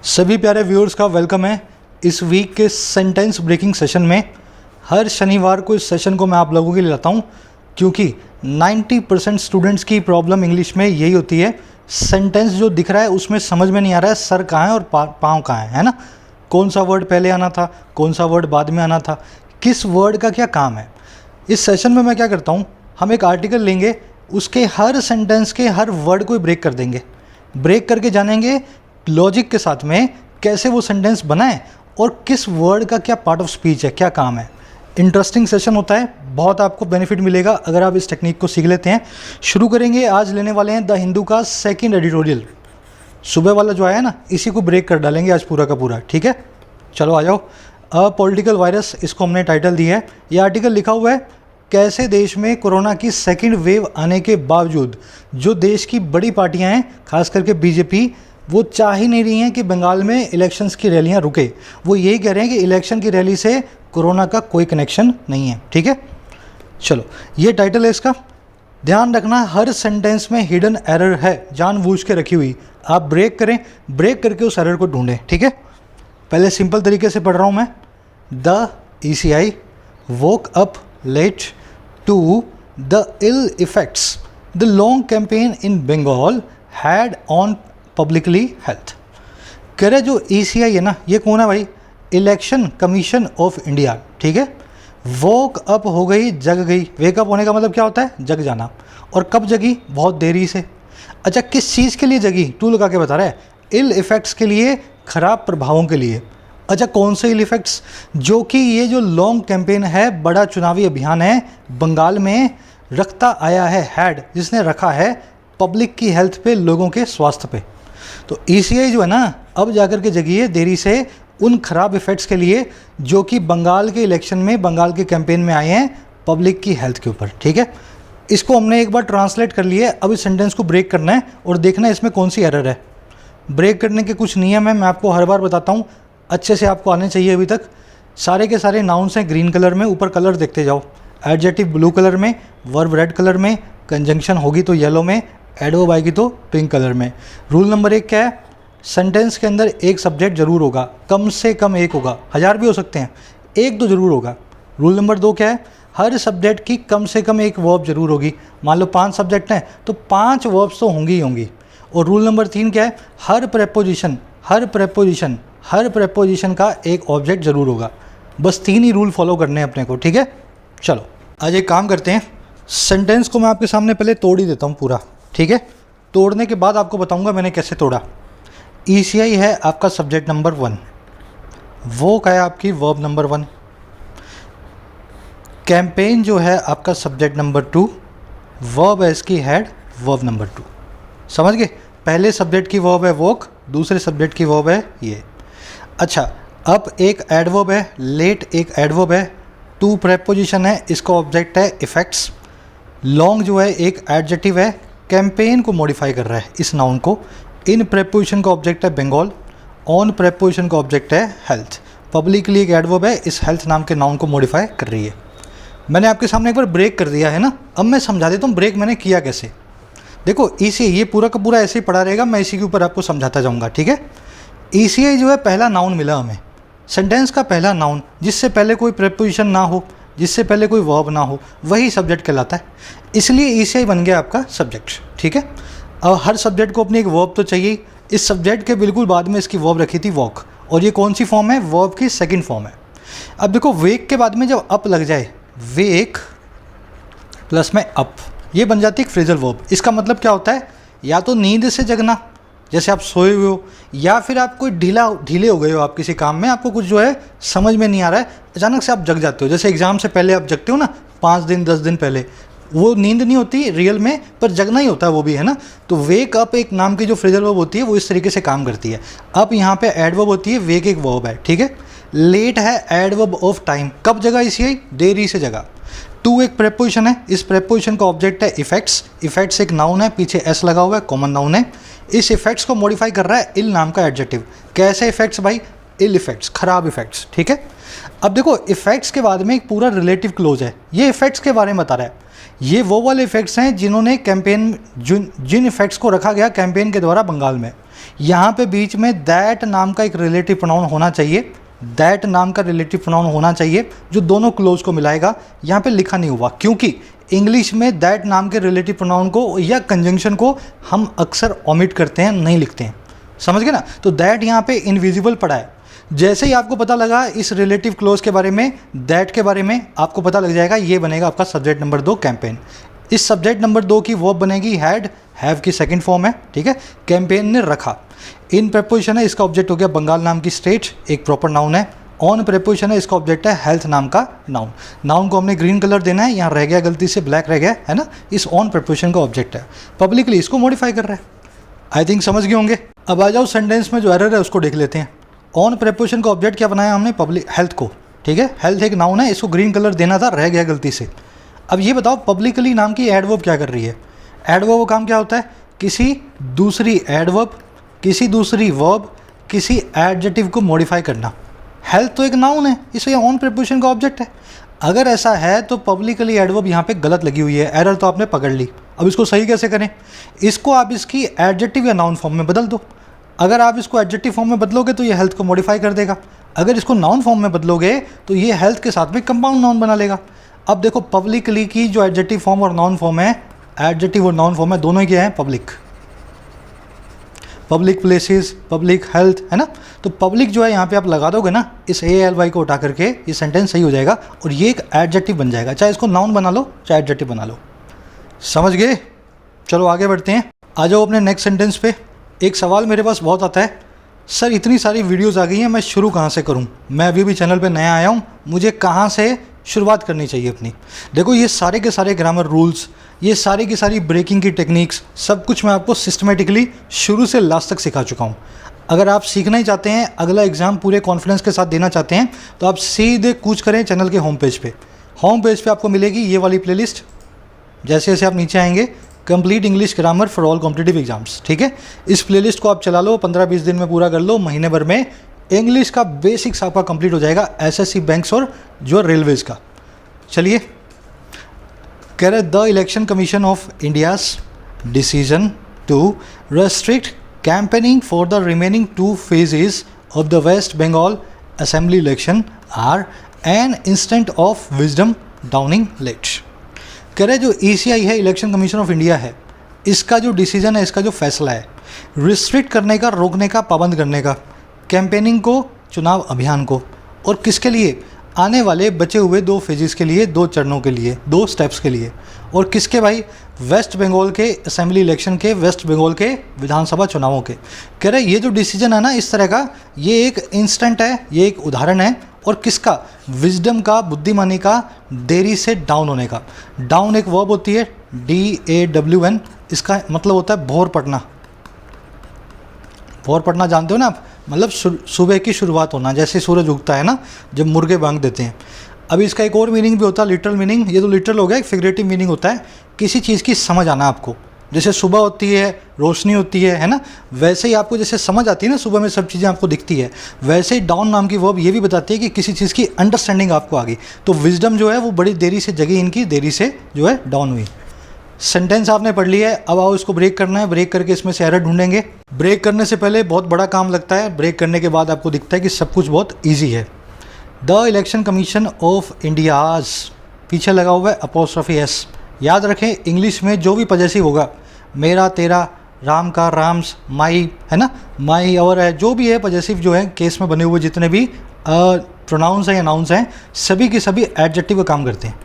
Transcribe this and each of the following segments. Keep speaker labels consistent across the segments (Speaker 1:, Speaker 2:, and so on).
Speaker 1: सभी प्यारे व्यूअर्स का वेलकम है इस वीक के सेंटेंस ब्रेकिंग सेशन में। हर शनिवार को इस सेशन को मैं आप लोगों के लिए लाता हूँ क्योंकि 90% स्टूडेंट्स की प्रॉब्लम इंग्लिश में यही होती है, सेंटेंस जो दिख रहा है उसमें समझ में नहीं आ रहा है सर कहाँ है और पाँव कहाँ है ना। कौन सा वर्ड पहले आना था, कौन सा वर्ड बाद में आना था, किस वर्ड का क्या काम है। इस सेशन में मैं क्या करता हूँ, हम एक आर्टिकल लेंगे, उसके हर सेंटेंस के हर वर्ड को ब्रेक कर देंगे, ब्रेक करके जानेंगे लॉजिक के साथ में कैसे वो सेंटेंस बनाए और किस वर्ड का क्या पार्ट ऑफ स्पीच है, क्या काम है। इंटरेस्टिंग सेशन होता है, बहुत आपको बेनिफिट मिलेगा अगर आप इस टेक्निक को सीख लेते हैं। शुरू करेंगे, आज लेने वाले हैं द हिंदू का सेकंड एडिटोरियल। सुबह वाला जो आया ना, इसी को ब्रेक कर डालेंगे आज पूरा का पूरा, ठीक है। चलो आ जाओ। अ पॉलिटिकल वायरस, इसको हमने टाइटल दिया है। ये आर्टिकल लिखा हुआ है कैसे देश में कोरोना की सेकंड वेव आने के बावजूद जो देश की बड़ी पार्टियां हैं, खास करके बीजेपी, वो चाह ही नहीं रही हैं कि बंगाल में इलेक्शंस की रैलियां रुके। वो यही कह रहे हैं कि इलेक्शन की रैली से कोरोना का कोई कनेक्शन नहीं है, ठीक है। चलो, ये टाइटल है इसका। ध्यान रखना, हर सेंटेंस में हिडन एरर है, जानबूझ के रखी हुई। आप ब्रेक करें, ब्रेक करके उस एरर को ढूंढें, ठीक है। पहले सिंपल तरीके से पढ़ रहा हूँ मैं। The ECI woke up late to the ill effects the long campaign in Bengal had on publicly health। कह रहे जो ECI है ना, ये कौन है भाई? इलेक्शन कमीशन ऑफ इंडिया, ठीक है। वोक अप हो गई, जग गई। वेकअप होने का मतलब क्या होता है? जग जाना। और कब जगी? बहुत देरी से। अच्छा, किस चीज़ के लिए जगी? टू लगा के बता रहा है, इल इफ़ेक्ट्स के लिए, खराब प्रभावों के लिए। अच्छा, कौन से इल इफ़ेक्ट्स? जो कि ये जो लॉन्ग कैंपेन है, बड़ा चुनावी अभियान है बंगाल में, रखता आया है, हैड जिसने रखा है पब्लिक की हेल्थ पे, लोगों के स्वास्थ्य पे। तो ECI जो है ना, अब जाकर के जगी है देरी से उन खराब इफ़ेक्ट्स के लिए जो कि बंगाल के इलेक्शन में, बंगाल के कैंपेन में आए हैं पब्लिक की हेल्थ के ऊपर, ठीक है। इसको हमने एक बार ट्रांसलेट कर लिया है, अब इस सेंटेंस को ब्रेक करना है और देखना है इसमें कौन सी एरर है। ब्रेक करने के कुछ नियम है, मैं आपको हर बार बताता हूँ, अच्छे से आपको आने चाहिए। अभी तक सारे के सारे नाउन्स हैं ग्रीन कलर में, ऊपर कलर देखते जाओ। एडजेक्टिव ब्लू कलर में, वर्ब रेड कलर में, कंजंक्शन होगी तो येलो में, एडवर्ब आएगी तो पिंक कलर में। रूल नंबर 1 क्या है? सेंटेंस के अंदर एक सब्जेक्ट जरूर होगा, कम से कम एक होगा, 1000 भी हो सकते हैं, एक तो जरूर होगा। रूल नंबर 2 क्या है? हर सब्जेक्ट की कम से कम एक वर्ब जरूर होगी। मान लो 5 सब्जेक्ट हैं तो 5 वर्ब्स तो होंगी ही होंगी। और रूल नंबर 3 क्या है? हर प्रेपोजिशन का एक ऑब्जेक्ट जरूर होगा। बस 3 ही रूल फॉलो करने हैं अपने को, ठीक है। चलो आज एक काम करते हैं, सेंटेंस को मैं आपके सामने पहले तोड़ ही देता हूँ पूरा, ठीक है। तोड़ने के बाद आपको बताऊंगा मैंने कैसे तोड़ा। ECI है आपका सब्जेक्ट नंबर 1, वो है आपकी वर्ब नंबर 1। कैंपेन जो है आपका सब्जेक्ट नंबर 2, वर्ब है इसकी हेड, वर्ब नंबर 2। समझ गए? पहले सब्जेक्ट की वर्ब है वोक, दूसरे सब्जेक्ट की वर्ब है ये। अच्छा, अब एक एडवर्ब है, लेट एक एडवर्ब है, 2 प्रेपोजिशन है, इसका ऑब्जेक्ट है इफेक्ट्स। लॉन्ग जो है एक एडजेक्टिव है, कैंपेन को मॉडिफाई कर रहा है इस नाउन को। इन प्रेपोजिशन का ऑब्जेक्ट है बंगाल, ऑन प्रेपोजिशन का ऑब्जेक्ट है हेल्थ। पब्लिक लिए एक एडवर्ब है, इस हेल्थ नाम के नाउन को मॉडिफाई कर रही है। मैंने आपके सामने एक बार ब्रेक कर दिया है ना, अब मैं समझा देता हूँ ब्रेक मैंने किया कैसे। देखो ECI ये पूरा का पूरा ऐसे ही पड़ा रहेगा, मैं इसी के ऊपर आपको समझाता जाऊँगा, ठीक है। ECI जो है पहला नाउन मिला हमें, सेंटेंस का पहला नाउन, जिससे पहले कोई प्रेपोजिशन ना हो, जिससे पहले कोई वर्ब ना हो, वही सब्जेक्ट कहलाता है। इसलिए ECI बन गया आपका सब्जेक्ट, ठीक है। अब हर सब्जेक्ट को अपनी एक वर्ब तो चाहिए। इस सब्जेक्ट के बिल्कुल बाद में इसकी वर्ब रखी थी वॉक, और ये कौन सी फॉर्म है? वर्ब की सेकंड फॉर्म है। अब देखो, वेक के बाद में जब अप लग जाए, वेक प्लस में अप, ये बन जाती है एक फ्रेजल वर्ब। इसका मतलब क्या होता है? या तो नींद से जगना, जैसे आप सोए हुए हो, या फिर आप कोई ढीले हो गए हो, आप किसी काम में, आपको कुछ जो है समझ में नहीं आ रहा है, अचानक से आप जग जाते हो। जैसे एग्जाम से पहले आप जगते हो ना, 5 दिन 10 दिन पहले, वो नींद नहीं होती रियल में, पर जगना ही होता है वो भी, है ना। तो वेक अप एक नाम की जो फ्रेजल वर्ब होती है वो इस तरीके से काम करती है। अब यहाँ पे एडवर्ब होती है, वेक एक वर्ब है, ठीक है। लेट है एडवर्ब ऑफ टाइम, कब जगह ECI? देरी से जगह। 2 एक प्रेपोजिशन है, इस प्रेपोजिशन का ऑब्जेक्ट है इफेक्ट्स। इफेक्ट्स एक नाउन है, पीछे S लगा हुआ है, कॉमन नाउन है। इस इफेक्ट्स को मॉडिफाई कर रहा है इल नाम का एडजेक्टिव। कैसे इफेक्ट्स भाई? इल इफेक्ट्स, खराब इफेक्ट्स, ठीक है। अब देखो, इफेक्ट्स के बाद में एक पूरा रिलेटिव क्लोज है, ये इफेक्ट्स के बारे में बता रहा है। ये वो वाले इफेक्ट्स हैं जिन्होंने कैंपेन, जिन इफेक्ट्स को रखा गया कैंपेन के द्वारा बंगाल में। यहाँ पे बीच में दैट नाम का एक रिलेटिव प्रोनाउन होना चाहिए, दैट नाम का रिलेटिव प्रोनाउन होना चाहिए जो दोनों क्लोज को मिलाएगा। यहाँ पे लिखा नहीं हुआ क्योंकि इंग्लिश में दैट नाम के रिलेटिव प्रोनाउन को या कंजंक्शन को हम अक्सर ओमिट करते हैं, नहीं लिखते हैं, समझ गए ना। तो दैट यहाँ पे इनविजिबल पड़ा है। जैसे ही आपको पता लगा इस रिलेटिव क्लोज के बारे में, दैट के बारे में, आपको पता लग जाएगा ये बनेगा आपका सब्जेक्ट नंबर 2 कैंपेन। इस सब्जेक्ट नंबर 2 की वर्ब बनेगी हैड, हैव की सेकंड फॉर्म है, ठीक है। कैंपेन ने रखा, इन प्रेपोजिशन है, इसका ऑब्जेक्ट हो गया बंगाल नाम की स्टेट, एक प्रॉपर नाउन है। ऑन प्रेपोजिशन है, इसका ऑब्जेक्ट है हेल्थ नाम का नाउन। नाउन को हमने ग्रीन कलर देना है, यहाँ रह गया गलती से ब्लैक रह गया है ना, इस ऑन प्रेपोजिशन का ऑब्जेक्ट है। पब्लिकली इसको मॉडिफाई कर रहा है। आई थिंक समझ गए होंगे। अब आ जाओ सेंटेंस में जो एरर है उसको देख लेते हैं। ऑन प्रेपोजिशन का ऑब्जेक्ट क्या बनाया हमने, पब्लिक हेल्थ को, ठीक है। हेल्थ एक नाउन है, इसको ग्रीन कलर देना था, रह गया गलती से। अब ये बताओ पब्लिकली नाम की एडवर्ब क्या कर रही है। एडवर्ब का काम क्या होता है, किसी दूसरी एडवर्ब, किसी दूसरी वर्ब, किसी एडजेक्टिव को मॉडिफाई करना। हेल्थ तो एक नाउन है, इसलिए ऑन प्रेपोजिशन का ऑब्जेक्ट है। अगर ऐसा है तो पब्लिकली एडवर्ब यहाँ पे गलत लगी हुई है, एरर तो आपने पकड़ ली। अब इसको सही कैसे करें, इसको आप इसकी एडजेक्टिव या नाउन फॉर्म में बदल दो। अगर आप इसको एडजेक्टिव फॉर्म में बदलोगे तो ये हेल्थ को मॉडिफाई कर देगा, अगर इसको नाउन फॉर्म में बदलोगे तो ये हेल्थ के साथ में कंपाउंड नाउन बना लेगा। अब देखो पब्लिकली की जो एडजेक्टिव फॉर्म और नाउन फॉर्म है, एडजेक्टिव और नाउन फॉर्म है, दोनों ही क्या है, public. Public places, public health, है ना। तो पब्लिक जो है यहाँ पे आप लगा दोगे ना, इस ALY को उठा करके ये सेंटेंस सही हो जाएगा और ये एक एडजेक्टिव बन जाएगा, चाहे इसको नाउन बना लो चाहे एडजेक्टिव बना लो। समझ गए। चलो आगे बढ़ते हैं, आ जाओ अपने नेक्स्ट सेंटेंस पे। एक सवाल मेरे पास बहुत आता है, सर इतनी सारी वीडियोस आ गई हैं, मैं शुरू कहाँ से करूँ, मैं अभी भी चैनल पे नया आया हूँ, मुझे कहाँ से शुरुआत करनी चाहिए अपनी। देखो ये सारे के सारे ग्रामर रूल्स, ये सारी की सारी ब्रेकिंग की टेक्निक्स, सब कुछ मैं आपको सिस्टमेटिकली शुरू से लास्ट तक सिखा चुका हूँ। अगर आप सीखना ही चाहते हैं, अगला एग्ज़ाम पूरे कॉन्फिडेंस के साथ देना चाहते हैं, तो आप सीधे कूच करें चैनल के होम पेज पे। होम पेज पे आपको मिलेगी ये वाली प्लेलिस्ट, जैसे जैसे आप नीचे आएंगे, complete English grammar for all competitive exams, ठीक है। इस प्लेलिस्ट को आप चला लो, 15-20 दिन में पूरा कर लो, महीने भर में इंग्लिश का बेसिक्स आपका कंप्लीट हो जाएगा, SSC बैंक्स और जो रेलवेज़ का। चलिए, कह रहे the Election Commission of India's decision to restrict campaigning for the remaining 2 phases of the West Bengal assembly election are an instant of wisdom dawning late. कह रहे जो ECI है, इलेक्शन कमीशन ऑफ इंडिया है, इसका जो डिसीजन है, इसका जो फैसला है, रिस्ट्रिक्ट करने का, रोकने का, पाबंद करने का, कैंपेनिंग को, चुनाव अभियान को, और किसके लिए, आने वाले बचे हुए 2 फेजेस के लिए, 2 चरणों के लिए, 2 स्टेप्स के लिए, और किसके भाई, वेस्ट बंगाल के असेंबली इलेक्शन के, वेस्ट बंगाल के विधानसभा चुनावों के। कह रहे ये जो डिसीजन है ना इस तरह का, ये एक इंस्टेंट है, ये एक उदाहरण है, और किसका, विजडम का, बुद्धिमानी का, देरी से डाउन होने का। डाउन एक वर्ब होती है, DAWN, इसका मतलब होता है भोर पड़ना। भोर पड़ना जानते हो ना आप, मतलब सुबह की शुरुआत होना, जैसे सूरज उगता है ना, जब मुर्गे बांग देते हैं। अब इसका एक और मीनिंग भी होता है, लिटरल मीनिंग। ये तो लिटरल हो गया, एक फिगरेटिव मीनिंग होता है, किसी चीज़ की समझ आना आपको। जैसे सुबह होती है, रोशनी होती है ना, वैसे ही आपको जैसे समझ आती है ना, सुबह में सब चीज़ें आपको दिखती है, वैसे ही डाउन नाम की वर्ब ये भी बताती है कि किसी चीज़ की अंडरस्टैंडिंग आपको आ गई। तो विजडम जो है वो बड़ी देरी से जगी, इनकी देरी से जो है डाउन हुई। सेंटेंस आपने पढ़ लिया है, अब आओ इसको ब्रेक करना है। ब्रेक करके इसमें से एरर ढूंढेंगे। ब्रेक करने से पहले बहुत बड़ा काम लगता है, ब्रेक करने के बाद आपको दिखता है कि सब कुछ बहुत ईजी है। The Election Commission of India's, पीछे लगा हुआ है अपॉस्ट्रोफी एस। याद रखें, इंग्लिश में जो भी पजेसिव होगा, मेरा, तेरा, राम का, राम्स, माई, है ना, माई, और है, जो भी है पजेसिव जो है केस में बने हुए जितने भी प्रोनाउंस हैं या नाउंस हैं, सभी के सभी एडजेक्टिव का काम करते हैं।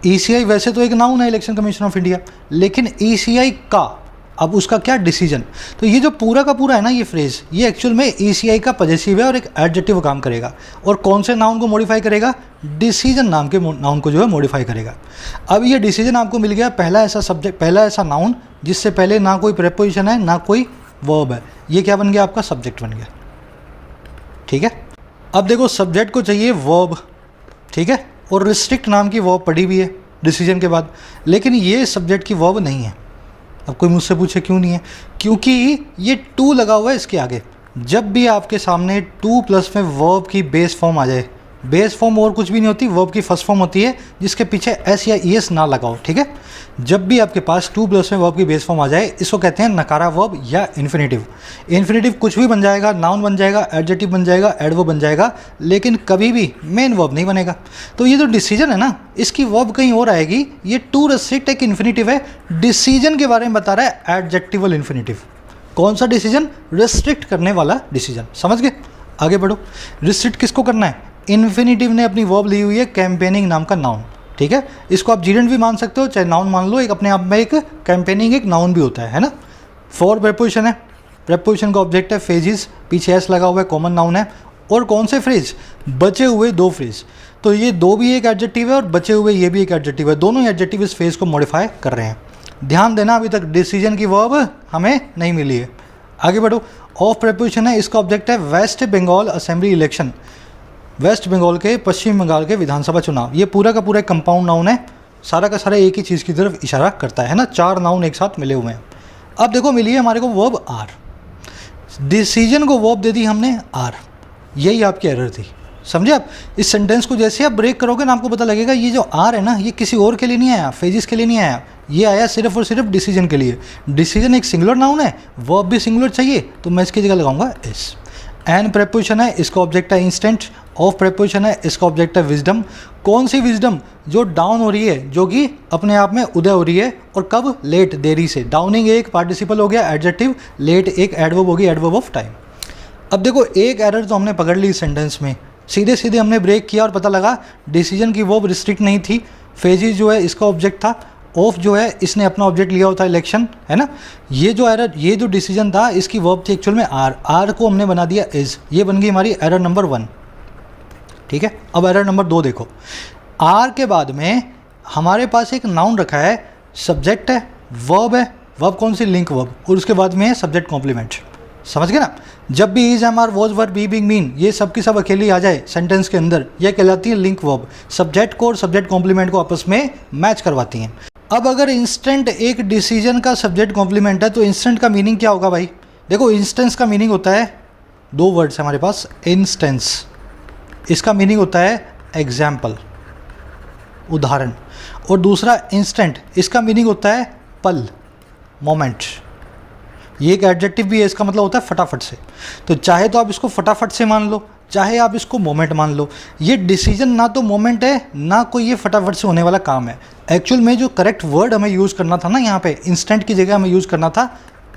Speaker 1: ECI वैसे तो एक नाउन है, इलेक्शन कमीशन ऑफ इंडिया, लेकिन ECI का अब उसका क्या डिसीजन। तो ये जो पूरा का पूरा है ना ये फ्रेज, ये एक्चुअल में ECI का पजेसिव है और एक एडजेक्टिव काम करेगा। और कौन से नाउन को मॉडिफाई करेगा, डिसीजन नाम के नाउन को जो है मॉडिफाई करेगा। अब ये डिसीजन आपको मिल गया, पहला ऐसा सब्जेक्ट, पहला ऐसा नाउन जिससे पहले ना कोई प्रेपोजिशन है ना कोई वर्ब है, ये क्या बन गया, आपका सब्जेक्ट बन गया। ठीक है, अब देखो सब्जेक्ट को चाहिए वर्ब, ठीक है, और रिस्ट्रिक्ट नाम की वर्ब पड़ी हुई है डिसीजन के बाद, लेकिन ये सब्जेक्ट की वर्ब नहीं है। अब कोई मुझसे पूछे क्यों नहीं है, क्योंकि ये टू लगा हुआ है इसके आगे। जब भी आपके सामने टू प्लस में वर्ब की बेस फॉर्म आ जाए, बेस फॉर्म और कुछ भी नहीं होती, वर्ब की फर्स्ट फॉर्म होती है जिसके पीछे एस या ईएस ना लगाओ, ठीक है। जब भी आपके पास टू प्लस में वर्ब की बेस फॉर्म आ जाए इसको कहते हैं नकारा वर्ब या इन्फिनेटिव। इन्फिनेटिव कुछ भी बन जाएगा, नाउन बन जाएगा, एडजेक्टिव बन जाएगा, एडवर्ब बन जाएगा, लेकिन कभी भी मेन वर्ब नहीं बनेगा। तो ये जो डिसीजन है ना, इसकी वर्ब कहीं और आएगी। ये टू रेस्ट्रिक्ट एक इन्फिनेटिव है, डिसीजन के बारे में बता रहा है एडजेक्टिवल इन्फिनेटिव। कौन सा डिसीजन? रिस्ट्रिक्ट करने वाला डिसीजन, समझ गए। आगे बढ़ो। रिस्ट्रिक्ट किसको करना है? इन्फिनेटिव ने अपनी वर्ब ली हुई है कैंपेनिंग नाम का नाउन, ठीक है। इसको आप जीरेंट भी मान सकते हो, चाहे नाउन मान लो, एक अपने आप में एक कैंपेनिंग एक नाउन भी होता है ना। फॉर प्रेपोजिशन है, प्रेपोजिशन का ऑब्जेक्ट है फेजिस, पीछे एस लगा हुआ है, कॉमन नाउन है। और कौन से फ्रेज? बचे हुए दो फ्रेज। तो ये दो भी एक एडजेक्टिव है और बचे हुए ये भी एक एडजेक्टिव है, दोनों एडजेक्टिव इस फेज को मॉडिफाई कर रहे हैं। ध्यान देना, अभी तक डिसीजन की वर्ब हमें नहीं मिली है। आगे बढ़ो। ऑफ प्रेपोजिशन है, इसका ऑब्जेक्ट है वेस्ट बंगाल असेंबली इलेक्शन, वेस्ट बंगाल के, पश्चिम बंगाल के विधानसभा चुनाव। ये पूरा का पूरा एक कंपाउंड नाउन है, सारा का सारा एक ही चीज़ की तरफ इशारा करता है ना। चार नाउन एक साथ मिले हुए हैं। अब देखो मिली है हमारे को वर्ब आर, डिसीजन को वर्ब दे दी हमने आर, यही आपकी एरर थी, समझे आप। इस सेंटेंस को जैसे आप ब्रेक करोगे ना, आपको पता लगेगा ये जो आर है ना, ये किसी और के लिए नहीं आया, फेजिस के लिए नहीं आया, ये आया सिर्फ और सिर्फ डिसीजन के लिए। डिसीजन एक सिंगुलर नाउन है, वर्ब भी सिंगुलर चाहिए, तो मैं इसकी जगह लगाऊंगा एस। एन प्रेपोजिशन है, इसका ऑब्जेक्ट है इंस्टेंट। ऑफ प्रेपोजिशन है, इसका ऑब्जेक्ट है विजडम। कौन सी विजडम? जो डाउन हो रही है, जो कि अपने आप में उदय हो रही है, और कब? लेट, देरी से। डाउनिंग एक पार्टिसिपल हो गया एडजेक्टिव, लेट एक एडवर्ब होगी, एडवर्ब ऑफ टाइम। अब देखो एक एरर तो हमने पकड़ ली इस सेंटेंस में, सीधे सीधे हमने ब्रेक किया और पता लगा डिसीजन की वर्ब रिस्ट्रिक्ट नहीं थी, फेजिस जो है इसका ऑब्जेक्ट था, ऑफ जो है इसने अपना ऑब्जेक्ट लिया होता है इलेक्शन, है ना। ये जो एरर, ये जो डिसीजन था इसकी वर्ब थी एक्चुअल में आर, आर को हमने बना दिया इज। ये बन गई हमारी एरर नंबर 1, ठीक है। अब एरर नंबर 2 देखो। आर के बाद में हमारे पास एक नाउन रखा है, सब्जेक्ट है, वर्ब है, वर्ब कौन सी? लिंक वर्ब, और उसके बाद में है सब्जेक्ट कॉम्प्लीमेंट, समझ गए ना। जब भी is, am, are, was, were, be, being, mean, ये सब की सब अकेली आ जाए सेंटेंस के अंदर, ये कहलाती है लिंक वर्ब। सब्जेक्ट को और सब्जेक्ट कॉम्प्लीमेंट को आपस में मैच करवाती हैं। अब अगर इंस्टेंट एक डिसीजन का सब्जेक्ट कॉम्प्लीमेंट है तो इंस्टेंट का मीनिंग क्या होगा भाई? देखो इंस्टेंस का मीनिंग होता है, दो वर्ड्स है हमारे पास, इंस्टेंस, इसका मीनिंग होता है एग्जाम्पल, उदाहरण, और दूसरा इंस्टेंट, इसका मीनिंग होता है पल, मोमेंट। ये एक एडजेक्टिव भी है, इसका मतलब होता है फटाफट से। तो चाहे तो आप इसको फटाफट से मान लो, चाहे आप इसको मोमेंट मान लो। ये डिसीजन ना तो मोमेंट है, ना कोई ये फटाफट से होने वाला काम है। एक्चुअल में जो करेक्ट वर्ड हमें यूज़ करना था ना, यहाँ पे इंस्टेंट की जगह हमें यूज़ करना था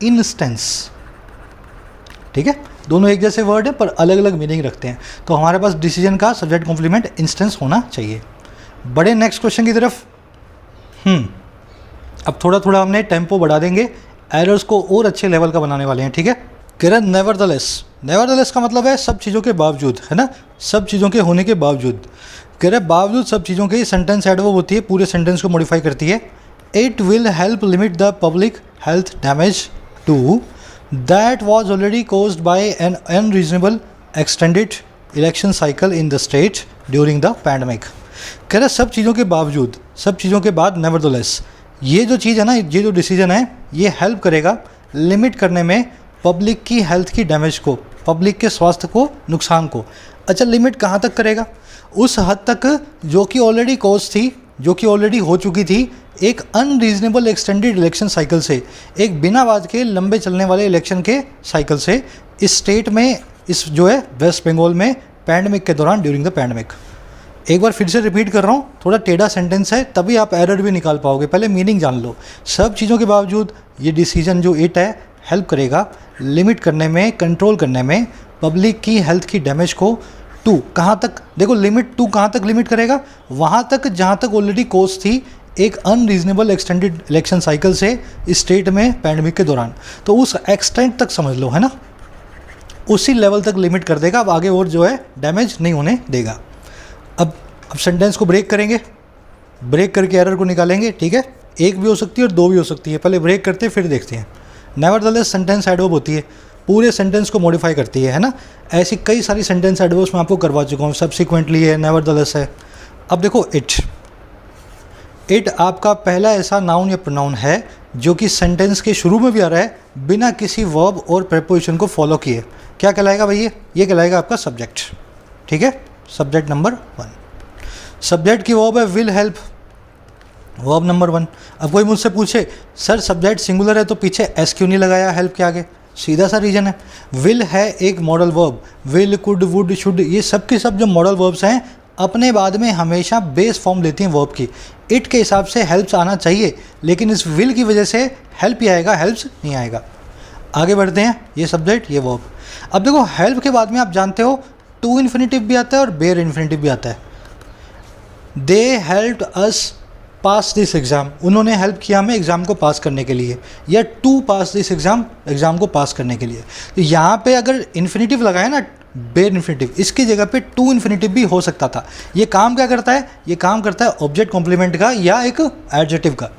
Speaker 1: इंस्टेंस, ठीक है। दोनों एक जैसे वर्ड है पर अलग अलग मीनिंग रखते हैं। तो हमारे पास डिसीजन का सब्जेक्ट कॉम्प्लीमेंट इंस्टेंस होना चाहिए। बड़े नेक्स्ट क्वेश्चन की तरफ। अब थोड़ा थोड़ा हमने टेम्पो बढ़ा देंगे, एरर्स को और अच्छे लेवल का बनाने वाले हैं, ठीक है। कह रहे नेवरदलेस, नेवरदलेस का मतलब है सब चीज़ों के बावजूद, है ना, सब चीज़ों के होने के बावजूद। कह रहे बावजूद सब चीज़ों के, सेंटेंस एडवर्ब होती है, पूरे सेंटेंस को मॉडिफाई करती है। It will help limit the public health damage to that was already caused by an unreasonable extended election cycle in the state during the pandemic. कह रहे सब चीज़ों के बावजूद, सब चीज़ों के बाद नेवरदलेस, ये जो चीज़ है ना, ये जो डिसीजन है, ये हेल्प करेगा लिमिट करने में पब्लिक की हेल्थ की डैमेज को, पब्लिक के स्वास्थ्य को, नुकसान को। अच्छा, लिमिट कहाँ तक करेगा? उस हद तक जो कि ऑलरेडी कॉज थी, जो कि ऑलरेडी हो चुकी थी एक अनरीजनेबल एक्सटेंडेड इलेक्शन साइकिल से, एक बिना बात के लंबे चलने वाले इलेक्शन के साइकिल से, इस स्टेट में, इस जो है वेस्ट बंगाल में पैंडमिक के दौरान, ड्यूरिंग द पैंडमिक। एक बार फिर से रिपीट कर रहा हूँ, थोड़ा टेढ़ा सेंटेंस है, तभी आप एरर भी निकाल पाओगे। पहले मीनिंग जान लो। सब चीज़ों के बावजूद ये डिसीजन जो इट है हेल्प करेगा लिमिट करने में, कंट्रोल करने में पब्लिक की हेल्थ की डैमेज को। टू कहाँ तक? देखो लिमिट टू कहाँ तक लिमिट करेगा? वहाँ तक जहाँ तक ऑलरेडी कोज थी एक अनरीजनेबल एक्सटेंडेड इलेक्शन साइकिल से स्टेट में पैंडमिक के दौरान। तो उस एक्सटेंट तक समझ लो, है ना, उसी लेवल तक लिमिट कर देगा। अब आगे और जो है डैमेज नहीं होने देगा। अब सेंटेंस को ब्रेक करेंगे, ब्रेक करके एरर को निकालेंगे, ठीक है। एक भी हो सकती है और दो भी हो सकती है, पहले ब्रेक करते हैं फिर देखते हैं। नेवरदलेस सेंटेंस एडवर्ब होती है, पूरे सेंटेंस को मॉडिफाई करती है ना। ऐसी कई सारी सेंटेंस एडवर्ब्स मैं आपको करवा चुका हूँ, सब्सिक्वेंटली है, नेवरदलेस है। अब देखो इट आपका पहला ऐसा नाउन या प्रोनाउन है जो कि सेंटेंस के शुरू में भी आ रहा है बिना किसी वर्ब और प्रेपोजिशन को फॉलो किए। क्या कहलाएगा भैया? ये कहलाएगा आपका सब्जेक्ट, ठीक है, सब्जेक्ट नंबर 1। सब्जेक्ट की वर्ब है विल हेल्प, वर्ब नंबर 1। अब कोई मुझसे पूछे सर सब्जेक्ट सिंगुलर है तो पीछे एस क्यों नहीं लगाया हेल्प के आगे? सीधा सा रीजन है, विल है एक modal verb, will, could, would, should, ये सब के सब जो मॉडल वर्ब्स हैं अपने बाद में हमेशा बेस फॉर्म लेती हैं वर्ब की। इट के हिसाब से हेल्प्स आना चाहिए, लेकिन इस विल की वजह से हेल्प ही आएगा, हेल्प्स नहीं आएगा। आगे बढ़ते हैं, ये सब्जेक्ट ये वर्ब। अब देखो हेल्प के बाद में आप जानते हो टू इन्फिनिटिव भी आता है और बेयर इन्फिनिटिव भी आता है। They helped us pass this exam, उन्होंने हेल्प किया हमें एग्ज़ाम को पास करने के लिए, या to pass this exam, exam को पास करने के लिए। तो यहाँ पे अगर इन्फिनिटिव लगाया ना बेयर इन्फिनिटिव, इसकी जगह पे टू इन्फिनिटिव भी हो सकता था। ये काम क्या करता है? ये काम करता है ऑब्जेक्ट कॉम्प्लीमेंट का या एक एडजेक्टिव का।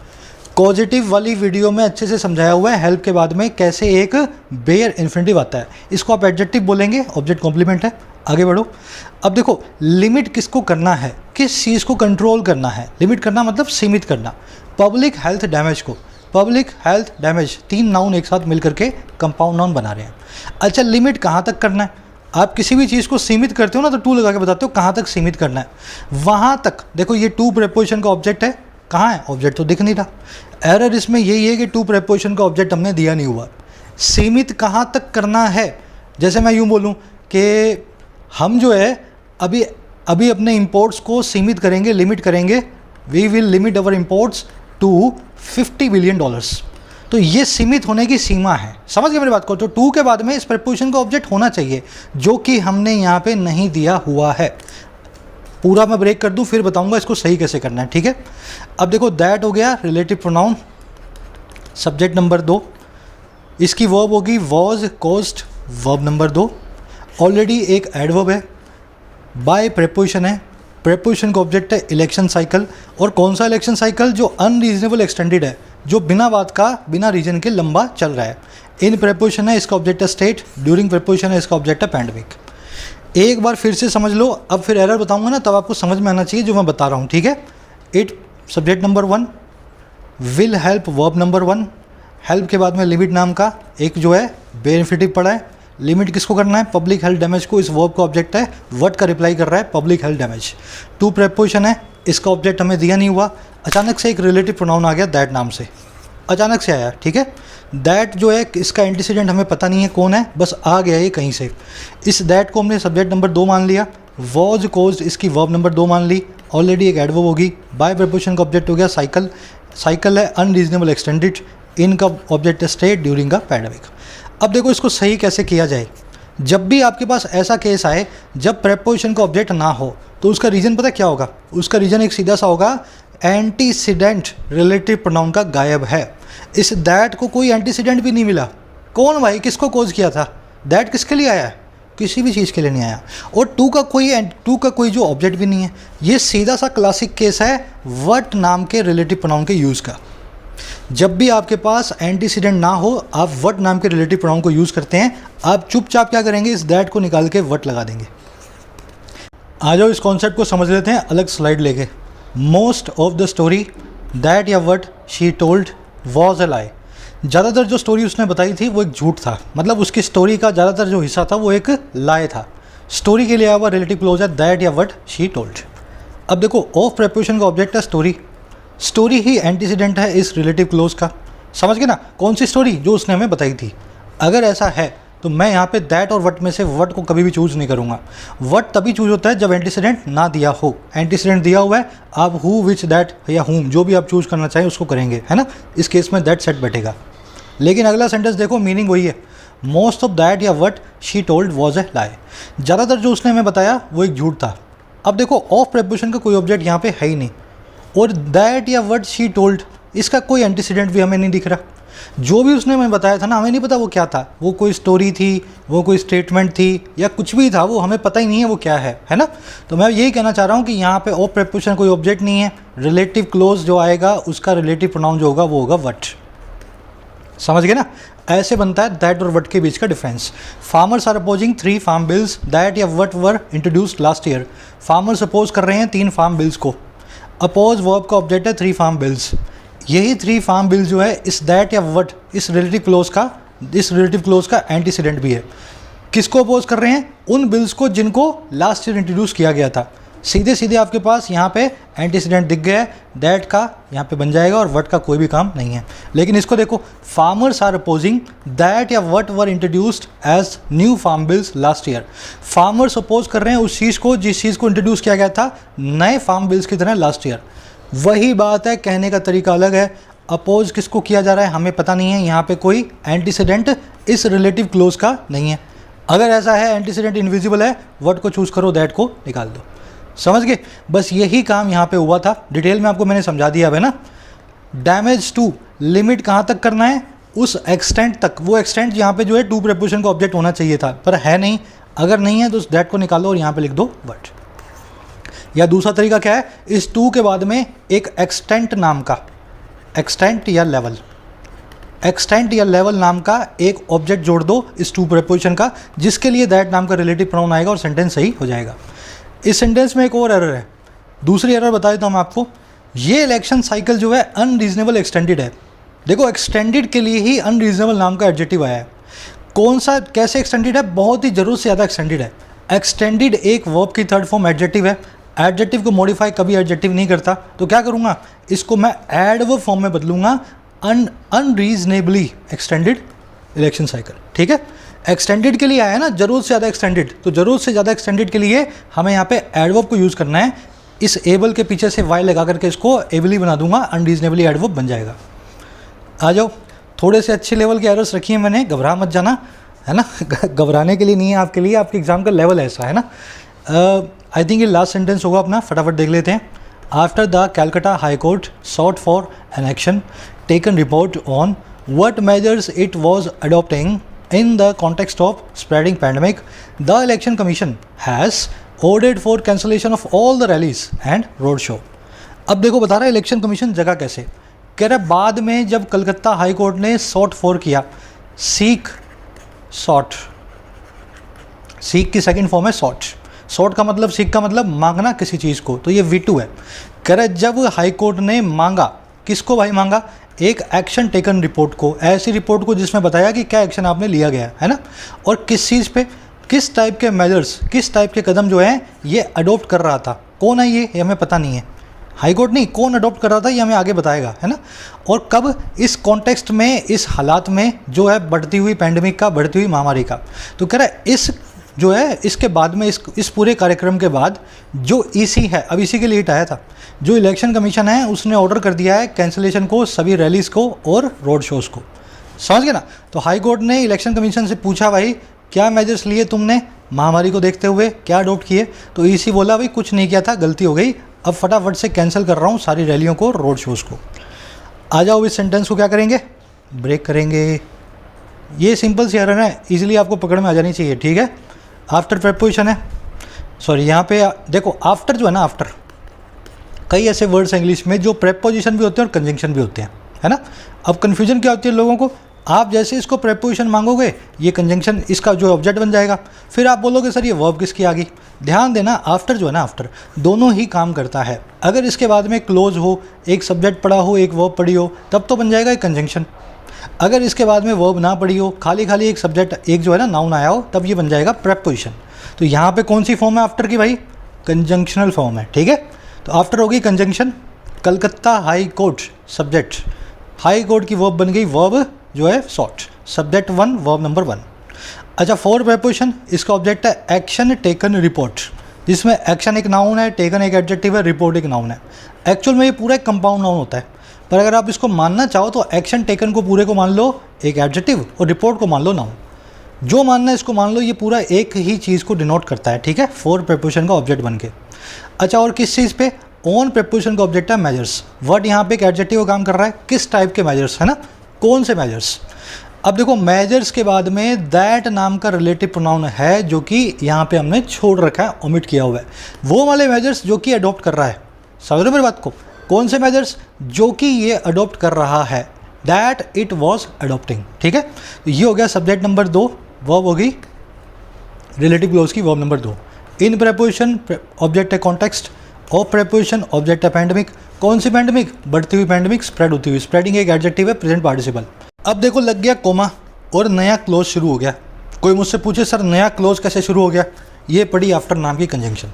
Speaker 1: पॉजिटिव वाली वीडियो में अच्छे से समझाया हुआ है हेल्प के बाद में कैसे एक बेयर इन्फिनिटिव आता है। इसको आप एडजेक्टिव बोलेंगे, ऑब्जेक्ट कॉम्प्लीमेंट है। आगे बढ़ो। अब देखो लिमिट किसको करना है, किस चीज़ को कंट्रोल करना है। लिमिट करना मतलब सीमित करना। पब्लिक हेल्थ डैमेज को, पब्लिक हेल्थ डैमेज, 3 नाउन एक साथ मिलकर के कंपाउंड नाउन बना रहे हैं। अच्छा लिमिट कहाँ तक करना है? आप किसी भी चीज़ को सीमित करते हो ना तो टू लगा के बताते हो कहाँ तक सीमित करना है, वहाँ तक। देखो ये टू प्रेपोजिशन का ऑब्जेक्ट है, कहाँ है? ऑब्जेक्ट तो दिख नहीं रहा। एरर इसमें यही है कि टू प्रेपोजिशन का ऑब्जेक्ट हमने दिया नहीं हुआ। सीमित कहाँ तक करना है? जैसे मैं यूँ बोलूँ कि हम जो है अभी अपने इंपोर्ट्स को सीमित करेंगे, लिमिट करेंगे। We will limit our imports to $50 billion. तो ये सीमित होने की सीमा है, समझ गए मेरी बात को? तो टू के बाद में इस प्रेपोजिशन का ऑब्जेक्ट होना चाहिए, जो कि हमने यहाँ पे नहीं दिया हुआ है। पूरा मैं ब्रेक कर दूँ फिर बताऊँगा इसको सही कैसे करना है, ठीक है? अब देखो दैट हो गया रिलेटिव प्रोनाउन, सब्जेक्ट नंबर 2। इसकी वर्ब होगी was, caused, verb number 2। Already एक एडवर्ब है, बाय प्रेपोजिशन है। प्रेपोजिशन का ऑब्जेक्ट है इलेक्शन साइकिल। और कौन सा इलेक्शन साइकिल? जो अनरीजनेबल एक्सटेंडेड है, जो बिना बात का, बिना रीजन के लंबा चल रहा है। इन प्रेपोजिशन है, इसका ऑब्जेक्ट है स्टेट। ड्यूरिंग प्रेपोजिशन है, इसका ऑब्जेक्ट है पैंडेमिक। एक बार फिर से समझ लो, अब फिर एरर बताऊंगा ना तब आपको समझ में आना चाहिए जो मैं बता रहा हूँ, ठीक है? It subject number 1, will help verb number 1। Help के बाद में लिमिट नाम का एक जो है बेनिफिटिव पड़ा है। लिमिट किसको करना है? पब्लिक हेल्थ डैमेज को। इस वर्ब का ऑब्जेक्ट है, वर्ड का रिप्लाई कर रहा है public health damage. To preposition है, इसका ऑब्जेक्ट हमें दिया नहीं हुआ। अचानक से एक रिलेटिव प्रोनाउन आ गया दैट नाम से, अचानक से आया, ठीक है? दैट जो है इसका एंटीसीडेंट हमें पता नहीं है कौन है, बस आ गया ये कहीं से। इस दैट को हमने सब्जेक्ट नंबर 2 मान लिया। वॉज, कॉज्ड इसकी वर्ब नंबर 2 मान ली। ऑलरेडी एक एडवर्ब होगी। बाय प्रेपोजिशन का ऑब्जेक्ट हो गया साइकिल। साइकिल है अनरीजनेबल एक्सटेंडेड। इनका ऑब्जेक्ट है स्टेट ड्यूरिंग द पैंडेमिक। अब देखो इसको सही कैसे किया जाए। जब भी आपके पास ऐसा केस आए जब प्रेपोजिशन का ऑब्जेक्ट ना हो तो उसका रीज़न पता क्या होगा? उसका रीज़न एक सीधा सा होगा, एंटीसीडेंट रिलेटिव प्रोनाउन का गायब है। इस दैट को कोई एंटीसीडेंट भी नहीं मिला। कौन भाई? किसको कॉज किया था? दैट किसके लिए आया है? किसी भी चीज़ के लिए नहीं आया। और टू का कोई जो ऑब्जेक्ट भी नहीं है। ये सीधा सा क्लासिक केस है व्हाट नाम के रिलेटिव प्रोनाउन के यूज़ का। जब भी आपके पास एंटीसीडेंट ना हो आप व्हाट नाम के रिलेटिव प्रोनाउन को यूज़ करते हैं। आप चुपचाप क्या करेंगे? इस दैट को निकाल के व्हाट लगा देंगे। आ जाओ इस कॉन्सेप्ट को समझ लेते हैं अलग स्लाइड लेके। Most of the story that या what she told was a lie. ज़्यादातर जो स्टोरी उसने बताई थी वो एक झूठ था, मतलब उसकी स्टोरी का ज़्यादातर जो हिस्सा था वो एक लाई था। स्टोरी के लिए आया हुआ रिलेटिव क्लोज है दैट या व्हाट शी टोल्ड। अब देखो ऑफ प्रेपोजिशन का ऑब्जेक्ट है स्टोरी। स्टोरी ही एंटीसीडेंट है इस रिलेटिव क्लोज का। समझ गए ना? कौन सी स्टोरी? जो उसने हमें बताई थी। अगर ऐसा है तो मैं यहाँ पे दैट और व्हाट में से व्हाट को कभी भी चूज़ नहीं करूँगा। व्हाट तभी चूज़ होता है जब एंटीसीडेंट ना दिया हो। एंटीसीडेंट दिया हुआ है, आप हु, विच, दैट या हुम जो भी आप चूज़ करना चाहें उसको करेंगे, है ना? इस केस में दैट सेट बैठेगा। लेकिन अगला सेंटेंस देखो, मीनिंग वही है। मोस्ट ऑफ दैट या what she told was a lie. ज़्यादातर जो उसने हमें बताया वो एक झूठ था। अब देखो ऑफ प्रेपोजिशन का कोई ऑब्जेक्ट यहाँ पे है ही नहीं, और दैट या व्हाट शी टोल्ड इसका कोई एंटीसीडेंट भी हमें नहीं दिख रहा। जो भी उसने हमें बताया था ना, हमें नहीं पता वो क्या था। वो कोई स्टोरी थी, वो कोई स्टेटमेंट थी, या कुछ भी था, वो हमें पता ही नहीं है वो क्या है ना? तो मैं यही कहना चाह रहा हूँ कि यहाँ पे ऑफ प्रेपोजिशन कोई ऑब्जेक्ट नहीं है। रिलेटिव क्लोज जो आएगा उसका रिलेटिव प्रोनाउन जो होगा वो होगा व्हाट। समझ गए ना? ऐसे बनता है दैट और व्हाट के बीच का difference. Farmers are opposing 3 farm bills that या what were introduced last year. Farmers oppose कर रहे हैं 3 फार्म बिल्स को। अपोज वर्ब का ऑब्जेक्ट है 3 फार्म बिल्स। यही 3 फार्म बिल्स जो है इस दैट या व्हाट इस रिलेटिव क्लोज का एंटीसीडेंट भी है। किसको अपोज कर रहे हैं? उन बिल्स को जिनको लास्ट ईयर इंट्रोड्यूस किया गया था। सीधे सीधे आपके पास यहाँ पे एंटीसीडेंट दिख गया है, दैट का यहाँ पे बन जाएगा और वट का कोई भी काम नहीं है। लेकिन इसको देखो, फार्मर्स आर अपोजिंग दैट या what were introduced as new farm bills last year. Farmers oppose कर रहे हैं उस चीज़ को जिस चीज़ को इंट्रोड्यूस किया गया था नए फार्म बिल्स की तरह लास्ट ईयर। वही बात है, कहने का तरीका अलग है। अपोज किसको किया जा रहा है हमें पता नहीं है, यहाँ पे कोई एंटीसीडेंट इस रिलेटिव क्लोज का नहीं है। अगर ऐसा है, एंटीसीडेंट इनविजिबल है, वर्ड को चूज़ करो, दैट को निकाल दो। समझ गए? बस यही काम यहाँ पे हुआ था। डिटेल में आपको मैंने समझा दिया है ना। डैमेज टू लिमिट कहाँ तक करना है? उस एक्सटेंट तक। वो एक्सटेंट यहाँ पे जो है टू प्रीपोजिशन का ऑब्जेक्ट होना चाहिए था, पर है नहीं। अगर नहीं है तो उस दैट को निकालो और यहाँ पे लिख दो वर्ड। या दूसरा तरीका क्या है, इस टू के बाद में एक एक्सटेंट नाम का, एक्सटेंट या लेवल, एक्सटेंट या लेवल नाम का एक ऑब्जेक्ट जोड़ दो इस टू प्रीपोजिशन का, जिसके लिए दैट नाम का रिलेटिव प्रोनाउन आएगा और सेंटेंस सही हो जाएगा। इस सेंटेंस में एक और एरर है, दूसरी एरर बता देता हूँ मैं आपको। ये इलेक्शन साइकिल जो है अनरीजनेबल एक्सटेंडेड है। देखो, एक्सटेंडेड के लिए ही अनरीजनेबल नाम का एडजेक्टिव आया है। कौन सा, कैसे एक्सटेंडेड है? बहुत ही ज़रूरत से ज़्यादा एक्सटेंडेड है। एक्सटेंडेड एक वर्ब की थर्ड फॉर्म एडजेक्टिव है। एडजेक्टिव को मॉडिफाई कभी एडजेक्टिव नहीं करता, तो क्या करूँगा, इसको मैं एडवर्ब फॉर्म में बदलूंगा, अनरीजनेबली एक्सटेंडेड इलेक्शन साइकिल। ठीक है, एक्सटेंडेड के लिए आया है ना, जरूरत से ज़्यादा एक्सटेंडेड, तो जरूरत से ज़्यादा एक्सटेंडेड के लिए हमें यहाँ पे एडवर्ब को यूज़ करना है। इस एबल के पीछे से वाई लगा करके इसको एबली बना दूंगा, अनरीजनेबली एडवर्ब बन जाएगा। आ जाओ, थोड़े से अच्छे लेवल के एरर्स रखी हैं मैंने, घबरा मत जाना, है ना। घबराने के लिए नहीं है, आपके लिए, आपके एग्जाम का लेवल ऐसा है ना। आई थिंक ये लास्ट सेंटेंस होगा अपना, फटाफट देख लेते हैं। After the Calcutta high court short for an action taken report on what measures it was adopting in the context of spreading pandemic, the election commission has ordered for cancellation of all the rallies and road show। अब देखो, बता रहा है election commission जगह कैसे, कह रहा है बाद में जब कलकत्ता हाई कोर्ट ने सॉट फॉर किया, सीक सॉट, सीक की सेकंड फॉर्म है सॉट। सॉट का मतलब, सीक का मतलब मांगना किसी चीज़ को, तो ये V2 है। कह रहा है जब हाई कोर्ट ने मांगा, किसको भाई मांगा? एक एक्शन टेकन रिपोर्ट को, ऐसी रिपोर्ट को जिसमें बताया कि क्या एक्शन आपने लिया गया है ना, और किस चीज़ पे, किस टाइप के मेजर्स, किस टाइप के कदम जो है ये अडॉप्ट कर रहा था। कौन है ये हमें पता नहीं है, हाई कोर्ट नहीं, कौन अडॉप्ट कर रहा था ये हमें आगे बताएगा, है ना। और कब, इस कॉन्टेक्स्ट में, इस हालात में जो है बढ़ती हुई पैंडेमिक का, बढ़ती हुई महामारी का। तो कह रहा है इस जो है इसके बाद में, इस पूरे कार्यक्रम के बाद जो ईसी है, अब इसी के लिए आया था, जो इलेक्शन कमीशन है उसने ऑर्डर कर दिया है कैंसिलेशन को, सभी रैलीज़ को और रोड शोज़ को। समझ गए ना। तो हाई कोर्ट ने इलेक्शन कमीशन से पूछा, भाई क्या मेजर्स लिए तुमने महामारी को देखते हुए, क्या अडॉप्ट किए? तो ईसी बोला, भाई कुछ नहीं किया था, गलती हो गई, अब फटाफट से कैंसिल कर रहा हूँ सारी रैलियों को, रोड शोज़ को। आ जाओ, इस सेंटेंस को क्या करेंगे, ब्रेक करेंगे। ये सिंपल सी एरर है, ईजिली आपको पकड़ में आ जानी चाहिए। ठीक है, आफ्टर प्रेपोजिशन है, सॉरी यहाँ पे देखो, आफ्टर जो है ना, आफ्टर, कई ऐसे वर्ड्स हैं इंग्लिश में जो प्रेपोजिशन भी होते हैं और कंजंक्शन भी होते हैं, है ना। अब कन्फ्यूजन क्या होती है लोगों को, आप जैसे इसको प्रेपोजिशन मांगोगे, ये कंजंक्शन इसका जो ऑब्जेक्ट बन जाएगा, फिर आप बोलोगे सर ये वर्ब किसकी आ गई। ध्यान देना, आफ्टर जो है ना, आफ्टर दोनों ही काम करता है। अगर इसके बाद में क्लोज हो, एक सब्जेक्ट पड़ा हो, एक वर्ब पड़ी हो, तब तो बन जाएगा एक कंजंक्शन। अगर इसके बाद में वर्ब ना पड़ी हो, खाली खाली एक सब्जेक्ट, एक जो है ना नाउन आया हो, तब ये बन जाएगा प्रेपोजिशन। तो यहाँ पे कौन सी फॉर्म है आफ्टर की भाई? कंजंक्शनल फॉर्म है। ठीक है, तो आफ्टर हो गई conjunction. Calcutta high court subject, high court की वर्ब बन गई वर्ब जो है सॉट, सब्जेक्ट 1 वर्ब नंबर 1। अच्छा, फॉर प्रेपोजिशन, इसका ऑब्जेक्ट है एक्शन टेकन रिपोर्ट, जिसमें एक्शन एक नाउन है, टेकन एक एडजेक्टिव है, रिपोर्ट एक नाउन है। एक्चुअल में ये पूरा एक कंपाउंड नाउन होता है, पर अगर आप इसको मानना चाहो तो एक्शन टेकन को पूरे को मान लो एक एडजेक्टिव और रिपोर्ट को मान लो नाउन। जो मानना है इसको मान लो, ये पूरा एक ही चीज़ को डिनोट करता है। ठीक है, फॉर प्रेपोजिशन का ऑब्जेक्ट बन के। अच्छा, और किस चीज़ पे? ऑन प्रेपोजिशन का ऑब्जेक्ट है मेजर्स। वर्ड यहाँ पे एक एडजेक्टिव का काम कर रहा है, किस टाइप के मेजर्स, है ना, कौन से मेजर्स। अब देखो, मेजर्स के बाद में दैट नाम का रिलेटिव प्रोनाउन है, जो कि यहाँ पे हमने छोड़ रखा है, ओमिट किया हुआ है। वो वाले मेजर्स जो कि अडॉप्ट कर रहा है, समझ रहे मेरी बात को? कौन से मेजर्स? जो कि ये अडॉप्ट कर रहा है, दैट इट वॉज अडॉप्टिंग। ठीक है, तो ये हो गया सब्जेक्ट नंबर 2, वर्ब होगी रिलेटिव क्लोज की वर्ब नंबर 2। इन प्रेपोजिशन ऑब्जेक्ट है कॉन्टेक्स्ट, ऑफ प्रेपोजिशन ऑब्जेक्ट है पैंडेमिक। कौन सी पैंडेमिक? बढ़ती हुई पैंडेमिक, स्प्रेड होती हुई। स्प्रेडिंग एक एडजेक्टिव है, प्रेजेंट पार्टिसिपल। अब देखो, लग गया कोमा और नया क्लोज शुरू हो गया। कोई मुझसे पूछे सर नया क्लोज कैसे शुरू हो गया, ये पड़ी आफ्टर नाम की कंजंक्शन।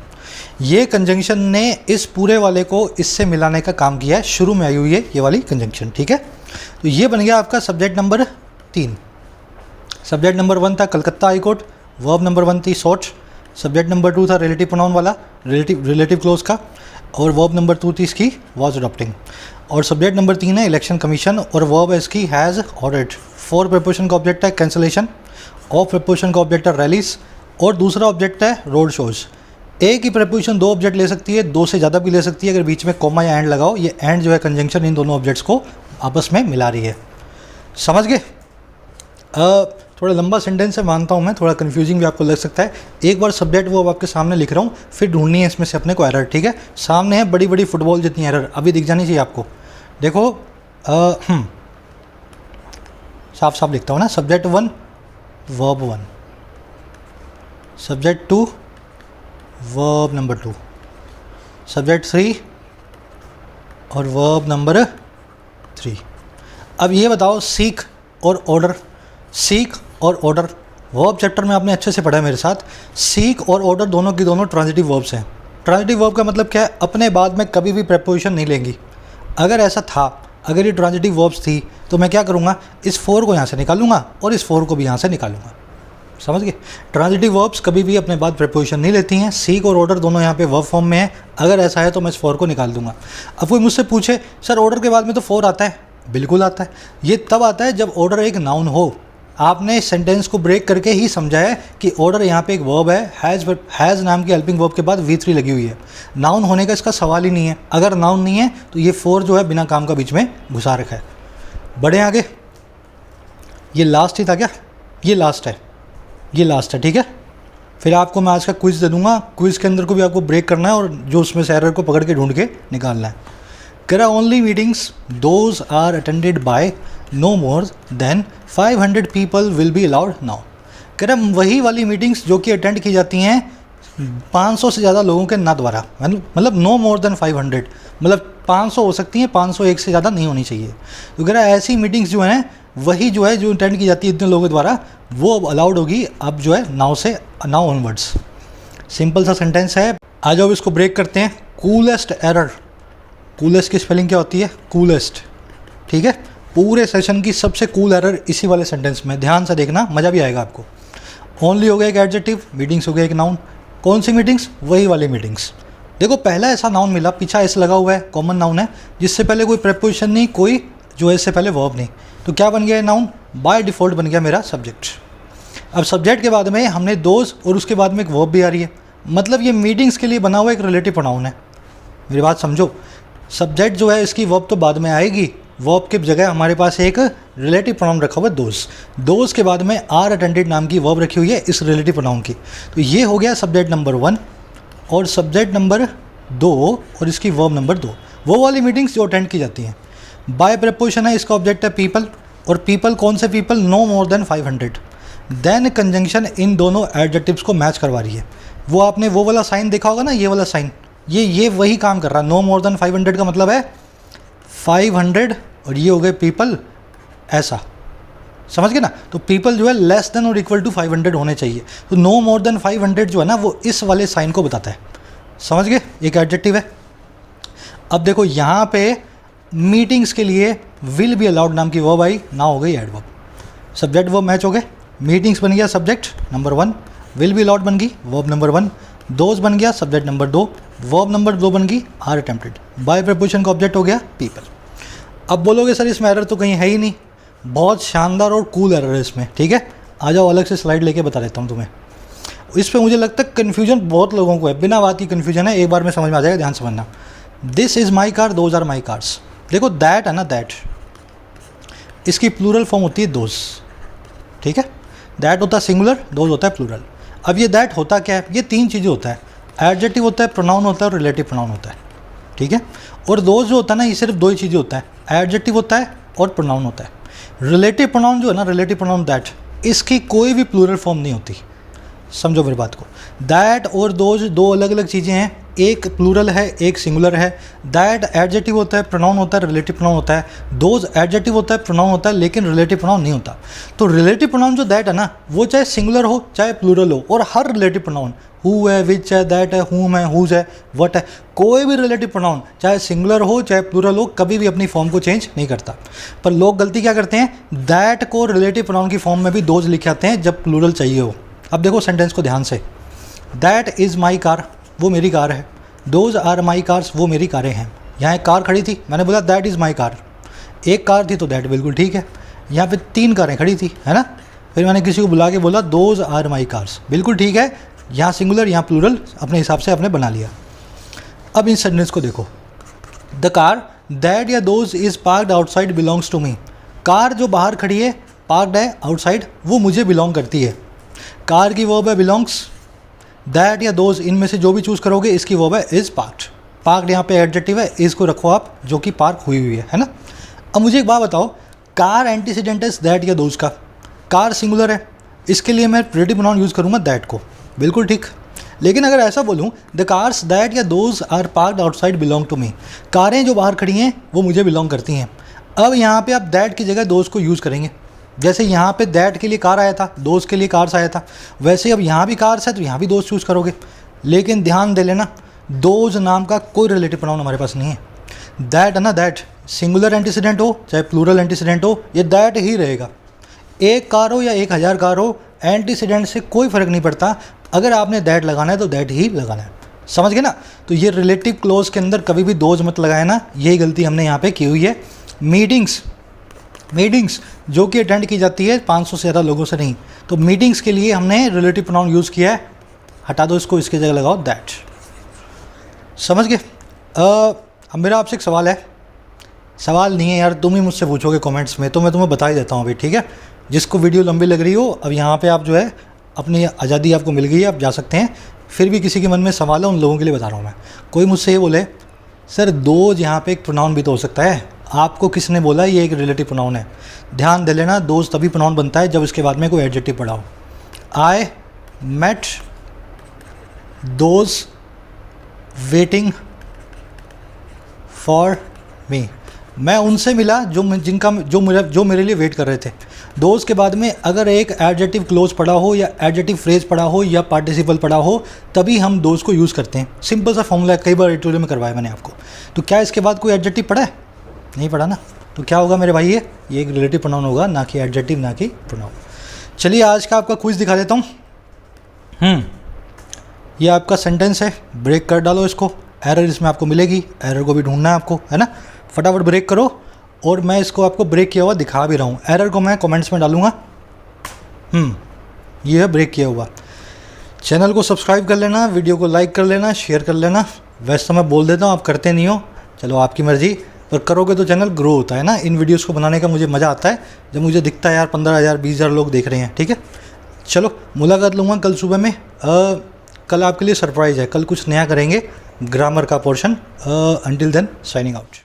Speaker 1: ये कंजंक्शन ने इस पूरे वाले को इससे मिलाने का काम किया है, शुरू में आई हुई है ये वाली कंजंक्शन, ठीक है। तो ये बन गया आपका सब्जेक्ट नंबर 3। सब्जेक्ट नंबर 1 था Calcutta high court, verb number 1 थी सॉट, सब्जेक्ट नंबर 2 था रिलेटिव प्रोनाउन वाला, रिलेटिव क्लोज का, और वर्ब नंबर 2 थी इसकी वॉज अडॉप्टिंग, और सब्जेक्ट नंबर 3 है इलेक्शन कमीशन, और वर्ब है इसकी हैज़ ऑर्डर्ड। 4 प्रीपोजिशन का ऑब्जेक्ट है कैंसलेशन, ऑफ प्रीपोजिशन का ऑब्जेक्ट है रैलीज, और दूसरा ऑब्जेक्ट है रोड शोज़। एक ही प्रीपोजिशन 2 ऑब्जेक्ट ले सकती है, 2 से ज़्यादा भी ले सकती है अगर बीच में कॉमा या एंड लगाओ। ये एंड जो है कंजंक्शन इन दोनों ऑब्जेक्ट्स को आपस में मिला रही है। समझ गए? थोड़ा लंबा सेंटेंस है मानता हूँ मैं, थोड़ा कंफ्यूजिंग भी आपको लग सकता है। एक बार सब्जेक्ट वो अब आपके सामने लिख रहा हूँ, फिर ढूंढनी है इसमें से अपने को एरर, ठीक है। सामने है बड़ी बड़ी फुटबॉल जितनी एरर, अभी दिख जानी चाहिए आपको। देखो साफ साफ लिखता हूँ ना, subject 1 verb 1, subject 2 verb number 2, subject 3 और वर्ब नंबर 3। अब ये बताओ सीक और ऑर्डर, सीक और ऑर्डर वर्ब चैप्टर में आपने अच्छे से पढ़ा है मेरे साथ। सीक और ऑर्डर दोनों की दोनों ट्रांजिटिव वर्ब्स हैं। ट्रांजिटिव वर्ब का मतलब क्या है? अपने बाद में कभी भी प्रेपोजिशन नहीं लेंगी। अगर ऐसा था, अगर ये ट्रांजिटिव वर्ब्स थी तो मैं क्या करूँगा, इस 4 को यहाँ से निकालूंगा और इस 4 को भी यहाँ से निकालूंगा। समझ गए? ट्रांजिटिव वर्ब्स कभी भी अपने बाद प्रेपोजिशन नहीं लेती हैं। सीक और ऑर्डर दोनों यहाँ पे वर्ब फॉर्म में है। अगर ऐसा है तो मैं इस 4 को निकाल दूंगा। अब कोई मुझसे पूछे सर ऑर्डर के बाद में तो 4 आता है, बिल्कुल आता है। ये तब आता है जब ऑर्डर एक नाउन हो। आपने सेंटेंस को ब्रेक करके ही समझा है कि ऑर्डर यहाँ पे एक वर्ब है, हैज़ नाम की हेल्पिंग वर्ब के बाद V3 लगी हुई है। नाउन होने का इसका सवाल ही नहीं है। अगर नाउन नहीं है तो ये 4 जो है बिना काम का बीच में घुसा रखा है। बढ़े आगे, ये लास्ट ही था क्या? ये लास्ट है, ये लास्ट है, ठीक है। फिर आपको मैं आज का क्विज़ दे दूंगा। क्विज़ के अंदर को भी आपको ब्रेक करना है और जो उसमें से एरर को पकड़ के ढूंढ के निकालना है। करा only meetings those are attended by no more than 500 people will be allowed now. कह रहा वही वाली मीटिंग्स जो कि अटेंड की जाती हैं 500 से ज़्यादा लोगों के ना द्वारा, मतलब नो मोर देन 500, मतलब 500 हो सकती हैं, 501 से ज़्यादा नहीं होनी चाहिए। तो कह रहा ऐसी मीटिंग्स जो हैं वही जो है जो अटेंड की जाती है इतने लोगों द्वारा, वो अब अलाउड होगी अब जो है नाउ ऑनवर्ड्स। सिंपल सा सेंटेंस है। आ जाओ इसको ब्रेक करते हैं। कूलेस्ट एरर, कूलेस्ट की स्पेलिंग क्या होती है? कूलेस्ट, ठीक है। पूरे सेशन की सबसे कूल एरर इसी वाले सेंटेंस में, ध्यान से देखना, मज़ा भी आएगा आपको। ओनली हो गया एक एडजेक्टिव, मीटिंग्स हो गया एक नाउन। कौन सी मीटिंग्स? वही वाली मीटिंग्स। देखो पहला ऐसा नाउन मिला, पीछा एस लगा हुआ है, कॉमन नाउन है, जिससे पहले कोई प्रेपोजिशन नहीं, कोई जो है इससे पहले वर्ब नहीं। तो क्या बन गया नाउन? बाय डिफ़ॉल्ट बन गया मेरा सब्जेक्ट। अब सब्जेक्ट के बाद में हमने दोज और उसके बाद में एक वर्ब भी आ रही है, मतलब ये मीटिंग्स के लिए बना हुआ एक रिलेटिव प्रोनाउन है। मेरी बात समझो, सब्जेक्ट जो है इसकी वर्ब तो बाद में आएगी, वर्ब की जगह हमारे पास एक रिलेटिव प्रोनाउन रखा हुआ है दोज। दोज के बाद में आर अटेंडेड नाम की वर्ब रखी हुई है इस रिलेटिव प्रोनाउन की। तो ये हो गया सब्जेक्ट नंबर 1 और सब्जेक्ट नंबर 2 और इसकी वर्ब नंबर 2, वो वाली मीटिंग्स जो अटेंड की जाती हैं। बाय प्रेपोजिशन है, इसका ऑब्जेक्ट है पीपल, और पीपल कौन से people? No more than 500। Then conjunction इन दोनों एडजेक्टिव्स को मैच करवा रही है। वो आपने वो वाला साइन देखा होगा ना, ये वाला साइन, ये वही काम कर रहा है। नो मोर देन 500 का मतलब है 500 और ये हो गए पीपल, ऐसा समझ गए ना। तो पीपल जो है लेस देन और इक्वल टू 500 होने चाहिए। तो नो मोर देन 500 जो है ना वो इस वाले साइन को बताता है। समझ गए? एक एडजेक्टिव है। अब देखो यहाँ पे मीटिंग्स के लिए विल बी अलाउड नाम की वर्ब आई, ना हो गई एडवर्ब। सब्जेक्ट वर्ब मैच हो गए। मीटिंग्स बन गया subject number 1, will be allowed बन गई वर्ब नंबर 1, दोज बन गया सब्जेक्ट नंबर 2, वर्ब नंबर 2 बन गई आर अटेम्प्टेड। बाय प्रीपोजिशन का ऑब्जेक्ट हो गया पीपल। अब बोलोगे सर इसमें एरर तो कहीं है ही नहीं। बहुत शानदार और कूल एरर है इसमें, ठीक है। आ जाओ अलग से स्लाइड लेके बता देता हूँ तुम्हें। इस पर मुझे लगता है कन्फ्यूजन बहुत लोगों को है, बिना बात की कन्फ्यूजन है, एक बार में समझ में आ जाएगा, ध्यान समझना। This is my car, those are my cars. देखो दैट है ना, दैट, इसकी प्लूरल फॉर्म होती है दोज, ठीक है। दैट होता है सिंगुलर, दोज होता है प्लूरल। अब ये दैट होता क्या है? ये 3 चीज़ें होता है, एडजेक्टिव होता है, प्रोनाउन होता है और रिलेटिव प्रोनाउन होता है, ठीक है। और दोज जो होता है ना, ये सिर्फ 2 ही चीज़ें होता है, एडजेक्टिव होता है और प्रोनाउन होता है। रिलेटिव प्रोनाउन जो है ना, रिलेटिव प्रोनाउन दैट, इसकी कोई भी प्लूरल फॉर्म नहीं होती। समझो मेरी बात को। दैट और दोज दो अलग अलग चीज़ें हैं, एक प्लूरल है एक सिंगुलर है। दैट एडजेक्टिव होता है, प्रोनाउन होता है, रिलेटिव प्रोनाउन होता है। दोज एडजेक्टिव होता है, प्रोनाउन होता है, लेकिन रिलेटिव प्रोनाउन नहीं होता। तो रिलेटिव प्रोनाउन जो दैट है ना, वो चाहे सिंगुलर हो चाहे प्लूरल हो, और हर रिलेटिव प्रोनाउन हु है, विच है, दैट है, हुम है, हुज है, वट है, कोई भी रिलेटिव प्रोनाउन चाहे सिंगुलर हो चाहे प्लूरल हो, कभी भी अपनी फॉर्म को चेंज नहीं करता। पर लोग गलती क्या करते हैं, दैट को रिलेटिव प्रोनाउन की फॉर्म में भी दोज लिखे आते हैं जब प्लूरल चाहिए हो। अब देखो सेंटेंस को ध्यान से, दैट इज़ माई कार, वो मेरी कार है। दोज आर माई कार्स, वो मेरी कारें हैं। यहाँ एक कार खड़ी थी, मैंने बोला दैट इज़ माई कार। एक कार थी तो दैट बिल्कुल ठीक है। यहाँ पे 3 कारें खड़ी थी, है ना। फिर मैंने किसी को बुला के बोला दोज आर माई कार्स, बिल्कुल ठीक है। यहाँ सिंगुलर यहाँ प्लूरल अपने हिसाब से आपने बना लिया। अब इन सेंटेंस को देखो, द कार दैट या those is parked outside belongs to me. Car जो बाहर खड़ी है, पार्कड है आउटसाइड, वो मुझे बिलोंग करती है। कार की वर्ब है बिलोंग्स, दैट या दोज इनमें से जो भी चूज़ करोगे इसकी वर्ब है इज़ पार्कड। पार्कड यहाँ पे एडजेक्टिव है, इज़ को रखो आप, जो कि पार्क हुई हुई है ना। अब मुझे एक बात बताओ, कार एंटीसीडेंट है दैट या दोज का, कार सिंगुलर है, इसके लिए मैं रिलेटिव प्रोनाउन यूज़ करूँगा दैट को, बिल्कुल ठीक। लेकिन अगर ऐसा बोलूँ, द कार्स दैट या those are parked outside belong to me, कारें जो बाहर खड़ी हैं वो मुझे बिलोंग करती हैं। अब यहाँ पे आप दैट की जगह दोज को यूज़ करेंगे। जैसे यहाँ पे दैट के लिए कार आया था, दोज के लिए कार्स आया था, वैसे अब यहाँ भी कार्स है तो यहाँ भी दोज चूज़ करोगे। लेकिन ध्यान दे लेना, दोज नाम का कोई रिलेटिव प्रोनाउन हमारे पास नहीं है। दैट है ना, दैट सिंगुलर एंटीसीडेंट हो चाहे प्लूरल एंटीसीडेंट हो, ये दैट ही रहेगा। एक कार हो या 1000 कार हो, एंटीसीडेंट से कोई फ़र्क नहीं पड़ता। अगर आपने दैट लगाना है तो दैट ही लगाना है, समझ गए ना। तो ये रिलेटिव क्लोज के अंदर कभी भी दोज मत लगाए ना, यही गलती हमने यहाँ पे की हुई है। मीटिंग्स जो कि अटेंड की जाती है 500 से ज़्यादा लोगों से नहीं, तो मीटिंग्स के लिए हमने रिलेटिव प्रोनाउन यूज़ किया है। हटा दो इसको, इसकी जगह लगाओ दैट, समझ गए। अब मेरा आपसे एक सवाल है, सवाल नहीं है यार, तुम ही मुझसे पूछोगे कमेंट्स में, तो मैं तुम्हें बता ही देता हूँ अभी, ठीक है। जिसको वीडियो लंबी लग रही हो, अब यहाँ पे आप जो है अपनी आज़ादी आपको मिल गई है, आप जा सकते हैं। फिर भी किसी के मन में सवाल है, उन लोगों के लिए बता रहा हूँ मैं। कोई मुझसे ये बोले सर दोज यहाँ पे एक प्रोनाउन भी तो हो सकता है, आपको किसने बोला ये एक रिलेटिव प्रोनाउन है? ध्यान दे लेना, दोज तभी प्रोनाउन बनता है जब इसके बाद में कोई एडजेक्टिव पड़ा हो। I met those waiting for me, मैं उनसे मिला जो मेरे लिए वेट कर रहे थे। दोज के बाद में अगर एक एडजेक्टिव क्लोज पड़ा हो या एडजेक्टिव फ्रेज पड़ा हो या पार्टिसिपल पड़ा हो, तभी हम दोज को यूज़ करते हैं। सिंपल सा फॉर्मूला है, कई बार ट्यूटोरियल में करवाया मैंने आपको। तो क्या इसके बाद कोई एडजेक्टिव पड़ा है? नहीं पड़ा ना। तो क्या होगा मेरे भाई, ये एक रिलेटिव प्रोनाउन होगा, ना कि एडजेक्टिव, ना कि प्रोनाउन। चलिए आज का आपका क्विज दिखा देता हूँ। ये आपका सेंटेंस है, ब्रेक कर डालो इसको। एरर इसमें आपको मिलेगी, एरर को भी ढूंढना है आपको, है ना। फटाफट ब्रेक करो, और मैं इसको आपको ब्रेक किया हुआ दिखा भी रहा हूँ। एरर को मैं कमेंट्स में डालूँगा। ये है ब्रेक किया हुआ। चैनल को सब्सक्राइब कर लेना, वीडियो को लाइक कर लेना, शेयर कर लेना। वैसे तो मैं बोल देता हूँ, आप करते नहीं हो, चलो आपकी मर्ज़ी, पर करोगे तो चैनल ग्रो होता है ना। इन वीडियोस को बनाने का मुझे मज़ा आता है जब मुझे दिखता है यार 15,000 20,000 लोग देख रहे हैं, ठीक है। चलो मुलाकात लूँगा कल सुबह में। कल आपके लिए सरप्राइज़ है, कल कुछ नया करेंगे, ग्रामर का portion. Until then signing out.